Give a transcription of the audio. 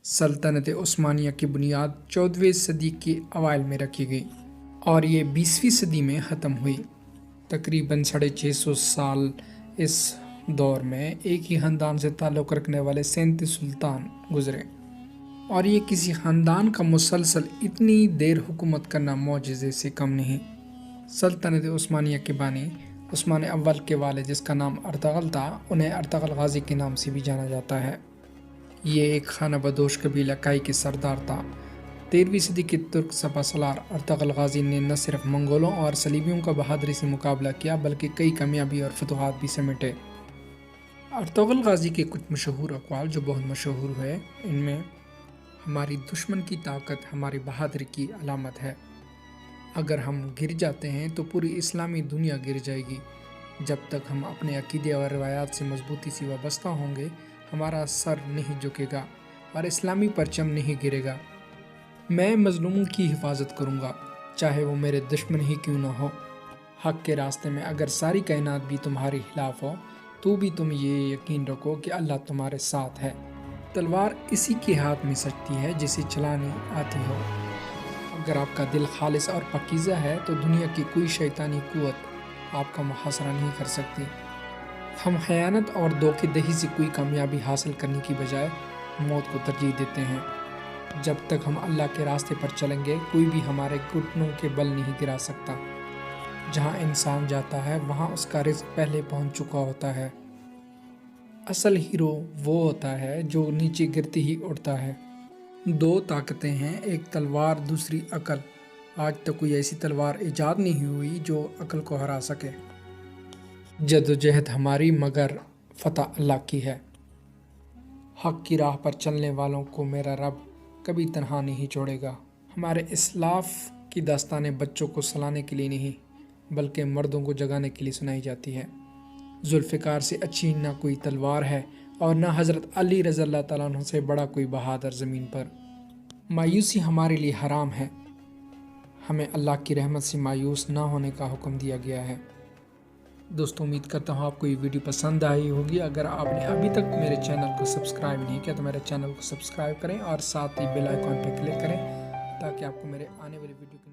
سلطنت عثمانیہ کی بنیاد 14ویں صدی کے اوائل میں رکھی گئی اور یہ 20ویں صدی میں ختم ہوئی۔ تقریباً 650 سال اس دور میں ایک ہی خاندان سے تعلق رکھنے والے 37 سلطان گزرے، اور یہ کسی خاندان کا مسلسل اتنی دیر حکومت کرنا معجزے سے کم نہیں۔ سلطنت عثمانیہ کے بانی عثمان اول کے والد، جس کا نام ارطغرل تھا، انہیں ارطغرل غازی کے نام سے بھی جانا جاتا ہے۔ یہ ایک خانہ بدوش قبیلہ کائی کے سردار تھا۔ 13ویں صدی کے ترک سپہ سالار ارطغرل غازی نے نہ صرف منگولوں اور صلیبیوں کا بہادری سے مقابلہ کیا بلکہ کئی کامیابی اور فتوحات بھی سمیٹے۔ ارطغرل غازی کے کچھ مشہور اقوال جو بہت مشہور ہوئے، ان میں ہماری دشمن کی طاقت ہماری بہادری کی علامت ہے۔ اگر ہم گر جاتے ہیں تو پوری اسلامی دنیا گر جائے گی۔ جب تک ہم اپنے عقیدے اور روایات سے مضبوطی سے وابستہ ہوں گے، ہمارا سر نہیں جھکے گا اور اسلامی پرچم نہیں گرے گا۔ میں مظلوموں کی حفاظت کروں گا، چاہے وہ میرے دشمن ہی کیوں نہ ہو۔ حق کے راستے میں اگر ساری کائنات بھی تمہارے خلاف ہو، تو بھی تم یہ یقین رکھو کہ اللہ تمہارے ساتھ ہے۔ تلوار اسی کے ہاتھ میں سجتی ہے جسے چلانی آتی ہو۔ اگر آپ کا دل خالص اور پاکیزہ ہے تو دنیا کی کوئی شیطانی قوت آپ کا محاصرہ نہیں کر سکتی۔ ہم خیانت اور دھوکے دہی سے کوئی کامیابی حاصل کرنے کی بجائے موت کو ترجیح دیتے ہیں۔ جب تک ہم اللہ کے راستے پر چلیں گے، کوئی بھی ہمارے گھٹنوں کے بل نہیں گرا سکتا۔ جہاں انسان جاتا ہے وہاں اس کا رزق پہلے پہنچ چکا ہوتا ہے۔ اصل ہیرو وہ ہوتا ہے جو نیچے گرتے ہی اڑتا ہے۔ دو طاقتیں ہیں، ایک تلوار، دوسری عقل۔ آج تک کوئی ایسی تلوار ایجاد نہیں ہوئی جو عقل کو ہرا سکے۔ جدوجہد ہماری مگر فتح اللہ کی ہے۔ حق کی راہ پر چلنے والوں کو میرا رب کبھی تنہا نہیں چھوڑے گا۔ ہمارے اسلاف کی داستانیں بچوں کو سلانے کے لیے نہیں بلکہ مردوں کو جگانے کے لیے سنائی جاتی ہے۔ ذوالفقار سے اچھی نہ کوئی تلوار ہے اور نہ حضرت علی رضی اللہ تعالیٰ عنہ سے بڑا کوئی بہادر زمین پر۔ مایوسی ہمارے لیے حرام ہے۔ ہمیں اللہ کی رحمت سے مایوس نہ ہونے کا حکم دیا گیا ہے۔ دوستوں، امید کرتا ہوں آپ کو یہ ویڈیو پسند آئی ہوگی۔ اگر آپ نے ابھی تک میرے چینل کو سبسکرائب نہیں کیا تو میرے چینل کو سبسکرائب کریں اور ساتھ ہی بیل آئیکن پہ کلک کریں تاکہ آپ کو میرے آنے والی ویڈیو کی